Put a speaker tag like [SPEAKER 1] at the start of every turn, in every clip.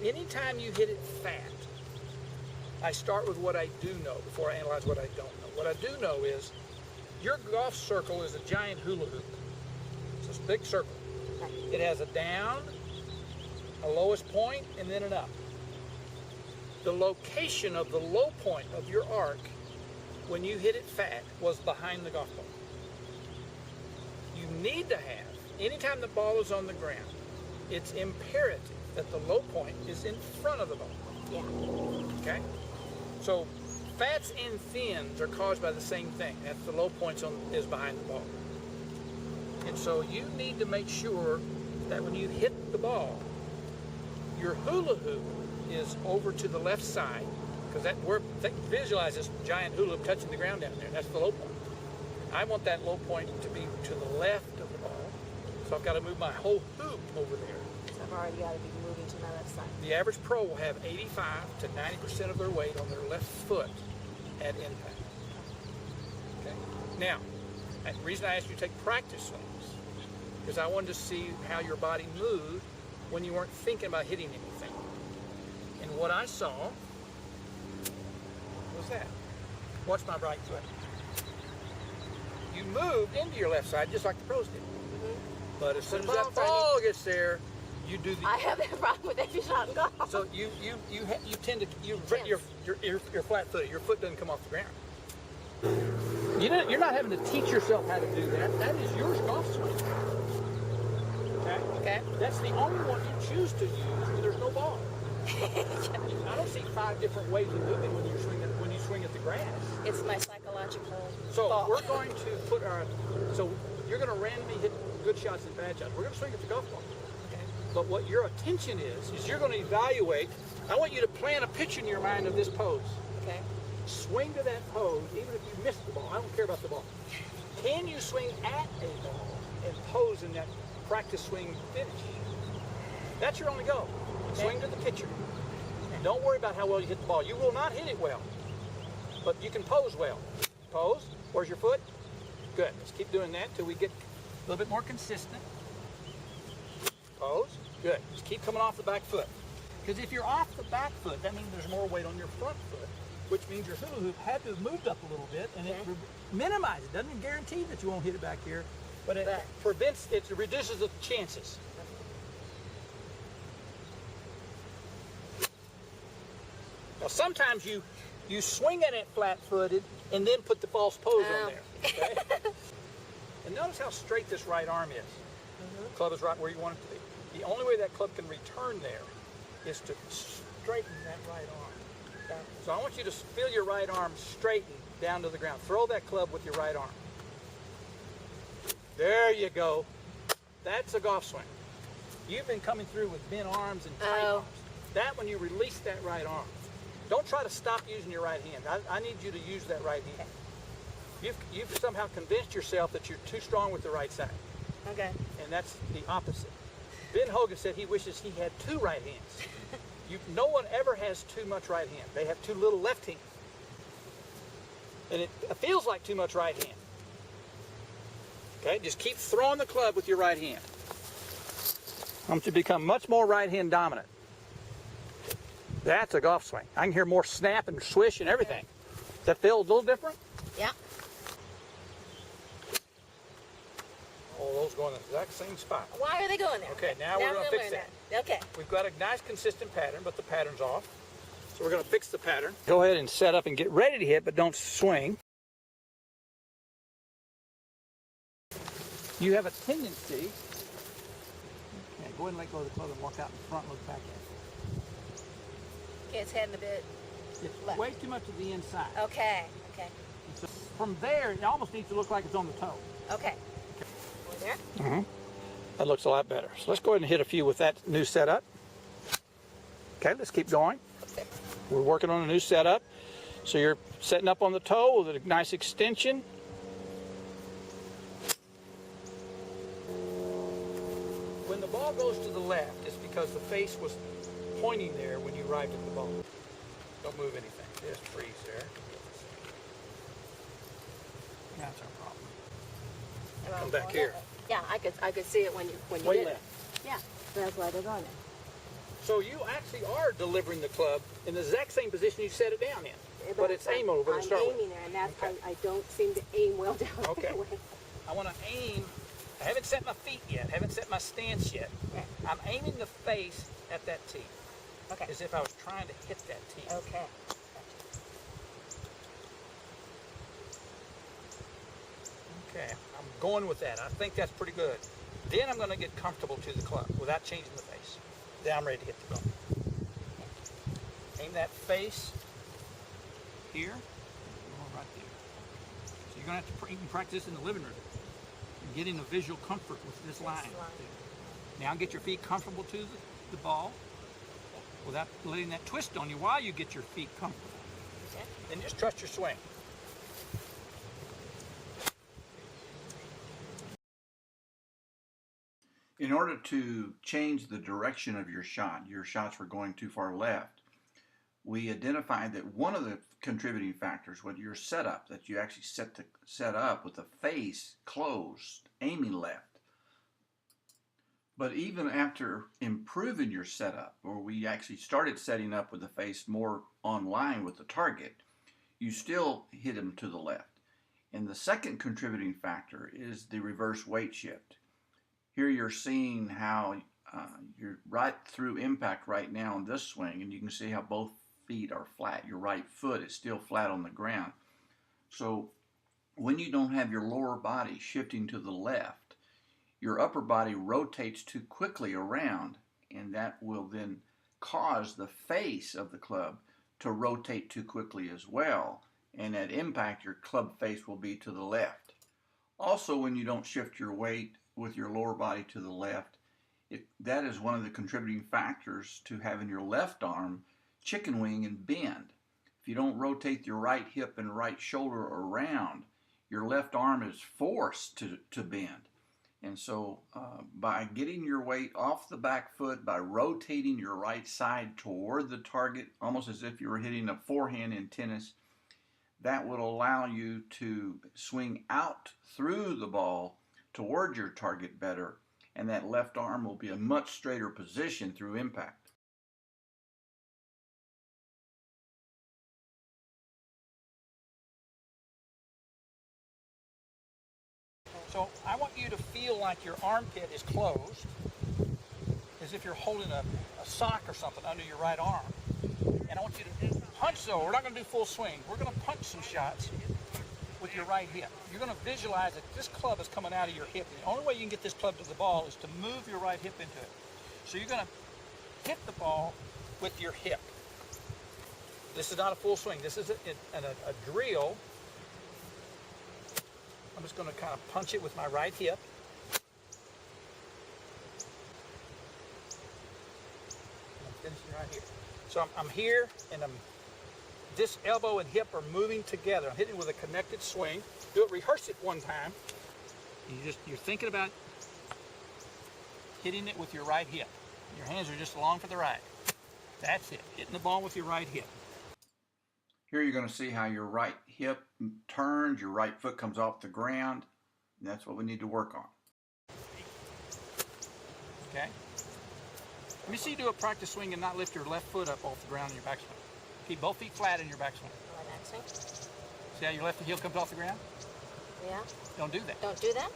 [SPEAKER 1] anytime you hit it fat, I start with what I do know before I analyze what I don't know. What I do know is your golf circle is a giant hula hoop. It's a big circle. It has a down, a lowest point, and then an up. The location of the low point of your arc when you hit it fat was behind the golf ball. You need to have, anytime the ball is on the ground, it's imperative that the low point is in front of the ball.
[SPEAKER 2] Yeah.
[SPEAKER 1] Okay? So fats and thins are caused by the same thing. That's the low point is behind the ball. And so you need to make sure that when you hit the ball, your hula hoop is over to the left side, because visualize this giant hula hoop touching the ground down there. That's the low point. I want that low point to be to the left of the ball, so I've got to move my whole hoop over there.
[SPEAKER 2] So I've already got to be moving to my left side.
[SPEAKER 1] The average pro will have 85 to 90% of their weight on their left foot at impact. Okay. Now, the reason I asked you to take practice swings is I wanted to see how your body moved when you weren't thinking about hitting anything. And what I saw was that. Watch my right foot. You moved into your left side just like the pros did. Mm-hmm. But as soon as that ball gets there, you do the.
[SPEAKER 2] I have that problem with every shot in golf.
[SPEAKER 1] So you tend to your flat-footed. Your foot doesn't come off the ground. You're not having to teach yourself how to do that. That is your golf swing. Okay.
[SPEAKER 2] Okay.
[SPEAKER 1] That's the only one you choose to use when there's no ball. I don't see 5 different ways of moving when you swing at the grass.
[SPEAKER 2] It's my psychological.
[SPEAKER 1] So
[SPEAKER 2] thought.
[SPEAKER 1] we're going to put our. So you're going to randomly hit good shots and bad shots. We're going to swing at the golf ball.
[SPEAKER 2] Okay.
[SPEAKER 1] But what your attention is you're going to evaluate. I want you to plan a picture in your mind of this pose.
[SPEAKER 2] Okay.
[SPEAKER 1] Swing to that pose, even if you miss the ball. I don't care about the ball. Can you swing at a ball and pose in that practice swing finish? That's your only goal. Okay. Swing to the picture. Don't worry about how well you hit the ball. You will not hit it well, but you can pose well. Pose. Where's your foot? Good. Let's keep doing that until we get a little bit more consistent. Pose. Good. Just keep coming off the back foot. Because if you're off the back foot, that means there's more weight on your front foot, which means your hula hoop had to have moved up a little bit, and it minimizes. It doesn't guarantee that you won't hit it back here, but it prevents, it reduces the chances. Now sometimes you swing at it flat-footed and then put the false pose on there. Okay? And notice how straight this right arm is. The club is right where you want it to be. The only way that club can return there is to straighten that right arm. Okay? So I want you to feel your right arm straighten down to the ground. Throw that club with your right arm. There you go. That's a golf swing. You've been coming through with bent arms and tight arms. That when you release that right arm. Don't try to stop using your right hand. I need you to use that right hand. You've somehow convinced yourself that you're too strong with the right side.
[SPEAKER 2] Okay.
[SPEAKER 1] And that's the opposite. Ben Hogan said he wishes he had 2 right hands. No one ever has too much right hand. They have too little left hand. And it feels like too much right hand. Okay, just keep throwing the club with your right hand. I want you to become much more right hand dominant. That's a golf swing. I can hear more snap and swish and everything. Does that feel a little different?
[SPEAKER 2] Yeah.
[SPEAKER 1] All those go in the exact same spot.
[SPEAKER 2] Why are they going there?
[SPEAKER 1] Okay, now we're going to fix that.
[SPEAKER 2] Okay.
[SPEAKER 1] We've got a nice consistent pattern, but the pattern's off. So we're going to fix the pattern. Go ahead and set up and get ready to hit, but don't swing. You have a tendency. Okay, go ahead and let go of the club and walk out in front and look back at it.
[SPEAKER 2] Okay, it's heading a bit left.
[SPEAKER 1] Way too much to the inside.
[SPEAKER 2] Okay. Okay.
[SPEAKER 1] So from there, it almost needs to look like it's on the toe.
[SPEAKER 2] Okay. There?
[SPEAKER 1] That looks a lot better. So let's go ahead and hit a few with that new setup. Okay, let's keep going. We're working on a new setup. So you're setting up on the toe with a nice extension. When the ball goes to the left, it's because the face was pointing there when you arrived at the ball. Don't move anything. Just freeze there. That's our problem. Come back here.
[SPEAKER 2] Yeah, I could see it when you
[SPEAKER 1] Way
[SPEAKER 2] did
[SPEAKER 1] left.
[SPEAKER 2] it. Yeah, that's why they're going there.
[SPEAKER 1] So you actually are delivering the club in the exact same position you set it down in. But it's aim over to start with.
[SPEAKER 3] I'm aiming there, and that's,
[SPEAKER 1] Okay.
[SPEAKER 3] I don't seem to aim well down
[SPEAKER 1] Okay.
[SPEAKER 3] that way.
[SPEAKER 1] I want to aim. I haven't set my feet yet. I haven't set my stance yet.
[SPEAKER 2] Okay.
[SPEAKER 1] I'm aiming the face at that tee,
[SPEAKER 2] Okay.
[SPEAKER 1] as if I was trying to hit that tee.
[SPEAKER 2] Okay.
[SPEAKER 1] Okay, I'm going with that. I think that's pretty good. Then I'm going to get comfortable to the club without changing the face. Then I'm ready to hit the club. Aim that face here, right there. So you're going to have to even practice in the living room. You're getting a visual comfort with this line. Now get your feet comfortable to the ball without letting that twist on you while you get your feet comfortable.
[SPEAKER 2] Okay.
[SPEAKER 1] Then just trust your swing.
[SPEAKER 4] In order to change the direction of your shots were going too far left, we identified that one of the contributing factors was your setup, that you actually set up with the face closed, aiming left. But even after improving your setup, or we actually started setting up with the face more on line with the target, you still hit him to the left. And the second contributing factor is the reverse weight shift. Here you're seeing how you're right through impact right now on this swing, and you can see how both feet are flat. Your right foot is still flat on the ground. So when you don't have your lower body shifting to the left, your upper body rotates too quickly around, and that will then cause the face of the club to rotate too quickly as well. And at impact, your club face will be to the left. Also, when you don't shift your weight with your lower body to the left, that is one of the contributing factors to having your left arm chicken wing and bend. If you don't rotate your right hip and right shoulder around, your left arm is forced to bend. And so by getting your weight off the back foot, by rotating your right side toward the target, almost as if you were hitting a forehand in tennis, that will allow you to swing out through the ball toward your target better, and that left arm will be a much straighter position through impact.
[SPEAKER 1] So I want you to feel like your armpit is closed, as if you're holding a sock or something under your right arm. And I want you to punch though. We're not going to do full swing. We're going to punch some shots with your right hip. You're going to visualize that this club is coming out of your hip. The only way you can get this club to the ball is to move your right hip into it. So you're going to hit the ball with your hip. This is not a full swing. This is a drill. I'm just going to kind of punch it with my right hip. I'm finishing right here. So I'm here, and this elbow and hip are moving together. I'm hitting it with a connected swing. Do it, rehearse it one time. You're thinking about hitting it with your right hip. Your hands are just along for the ride. That's it. Hitting the ball with your right hip.
[SPEAKER 4] Here you're going to see how your right hip turns, your right foot comes off the ground, and that's what we need to work on.
[SPEAKER 1] Okay? Let me see you do a practice swing and not lift your left foot up off the ground in your backswing. Keep both feet flat in your backswing. See how your left heel comes off the ground?
[SPEAKER 2] Yeah.
[SPEAKER 1] Don't do that.
[SPEAKER 2] Don't do that?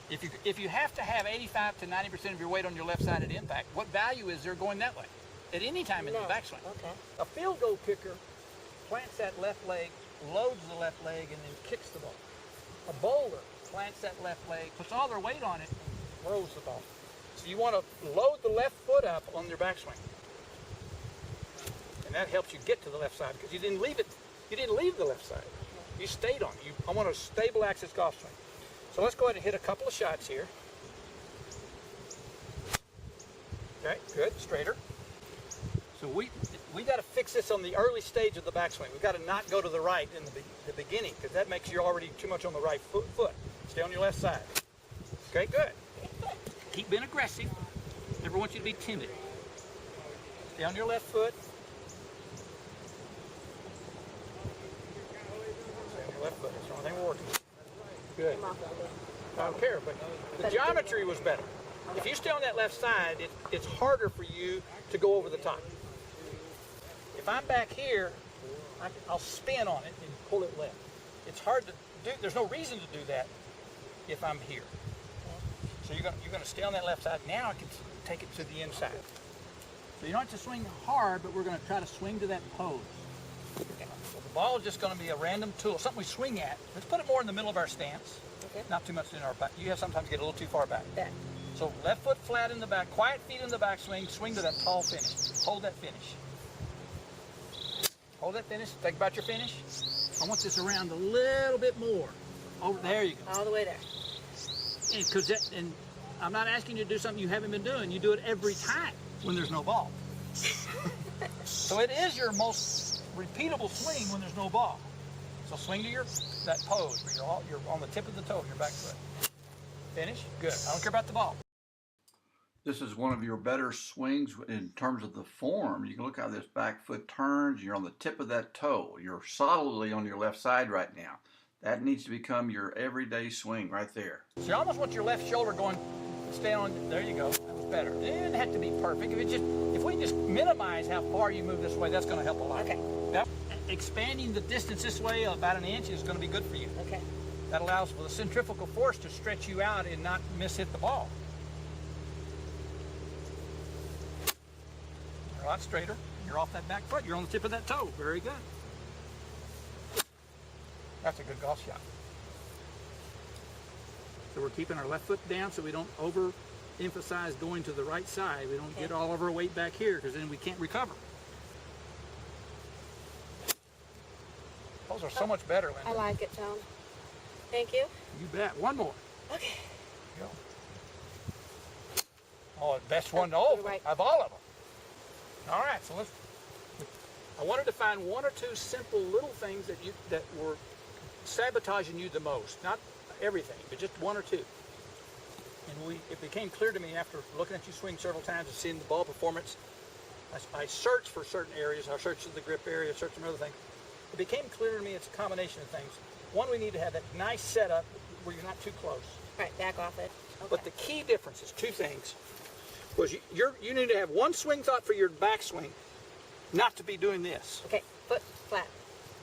[SPEAKER 1] If you have to have 85 to 90% of your weight on your left side at impact, what value is there going that way? At any time in the backswing.
[SPEAKER 2] Okay.
[SPEAKER 1] A field goal kicker plants that left leg, loads the left leg, and then kicks the ball. A bowler plants that left leg, puts all their weight on it, and throws the ball. So you want to load the left foot up on your backswing. And that helps you get to the left side because you didn't leave it. You didn't leave the left side. You stayed on it. I want a stable axis golf swing. So let's go ahead and hit a couple of shots here. Okay, good, straighter. So we got to fix this on the early stage of the backswing. We've got to not go to the right in the beginning because that makes you already too much on the right foot. Stay on your left side. Okay, good. Keep being aggressive. Never want you to be timid. Stay on your left foot. Stay on your left foot. That's the only thing we're working with. Good. I don't care, but the geometry was better. If you stay on that left side, it's harder for you to go over the top. If I'm back here, I'll spin on it and pull it left. It's hard to do. There's no reason to do that if I'm here. So you're gonna stay on that left side. Now I can take it to the inside. So you don't have to swing hard, but we're gonna try to swing to that pose. Okay. So the ball is just gonna be a random tool, something we swing at. Let's put it more in the middle of our stance.
[SPEAKER 2] Okay.
[SPEAKER 1] Not too much in our back. You have sometimes get a little too far back.
[SPEAKER 2] Back.
[SPEAKER 1] So left foot flat in the back, quiet feet in the backswing, swing to that tall finish. Hold that finish. Hold that finish. Think about your finish. I want this around a little bit more. Over there you go.
[SPEAKER 2] All the way there.
[SPEAKER 1] And I'm not asking you to do something you haven't been doing. You do it every time when there's no ball. So it is your most repeatable swing when there's no ball. So swing to that pose where you're on the tip of the toe of your back foot. Finish. Good. I don't care about the ball.
[SPEAKER 4] This is one of your better swings in terms of the form. You can look how this back foot turns. You're on the tip of that toe. You're solidly on your left side right now. That needs to become your everyday swing right there.
[SPEAKER 1] So you almost want your left shoulder going, stay on, there you go. That was better. It didn't have to be perfect. If we just minimize how far you move this way, that's going to help a lot.
[SPEAKER 2] Okay.
[SPEAKER 1] Yep. Expanding the distance this way about an inch is going to be good for you.
[SPEAKER 2] Okay.
[SPEAKER 1] That allows for the centrifugal force to stretch you out and not hit the ball. You're a lot straighter. You're off that back foot. You're on the tip of that toe. Very good. That's a good golf shot. So we're keeping our left foot down so we don't overemphasize going to the right side. We don't get all of our weight back here because then we can't recover. Those are so much better, Linda.
[SPEAKER 2] I like it, Tom. Thank you.
[SPEAKER 1] You bet. One more.
[SPEAKER 2] Okay.
[SPEAKER 1] Go. Oh, the best one
[SPEAKER 2] Right.
[SPEAKER 1] of all of them. All right, so I wanted to find one or two simple little things that were sabotaging you the most. Not everything, but just one or two. And it became clear to me after looking at you swing several times and seeing the ball performance. I searched for certain areas. I searched the grip area, searched some other things. It became clear to me it's a combination of things. One, we need to have that nice setup where you're not too close.
[SPEAKER 2] Right, back off it. Okay.
[SPEAKER 1] But the key difference is two things. Was you need to have one swing thought for your backswing, not to be doing this.
[SPEAKER 2] Okay, foot flat.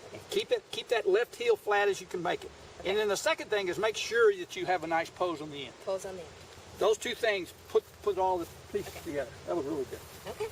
[SPEAKER 2] Okay.
[SPEAKER 1] Keep that left heel flat as you can make it.
[SPEAKER 2] Okay.
[SPEAKER 1] And then the second thing is make sure that you have a nice pose on the end.
[SPEAKER 2] Pose on the end.
[SPEAKER 1] Those two things put all the pieces together. That was really good.
[SPEAKER 2] Okay.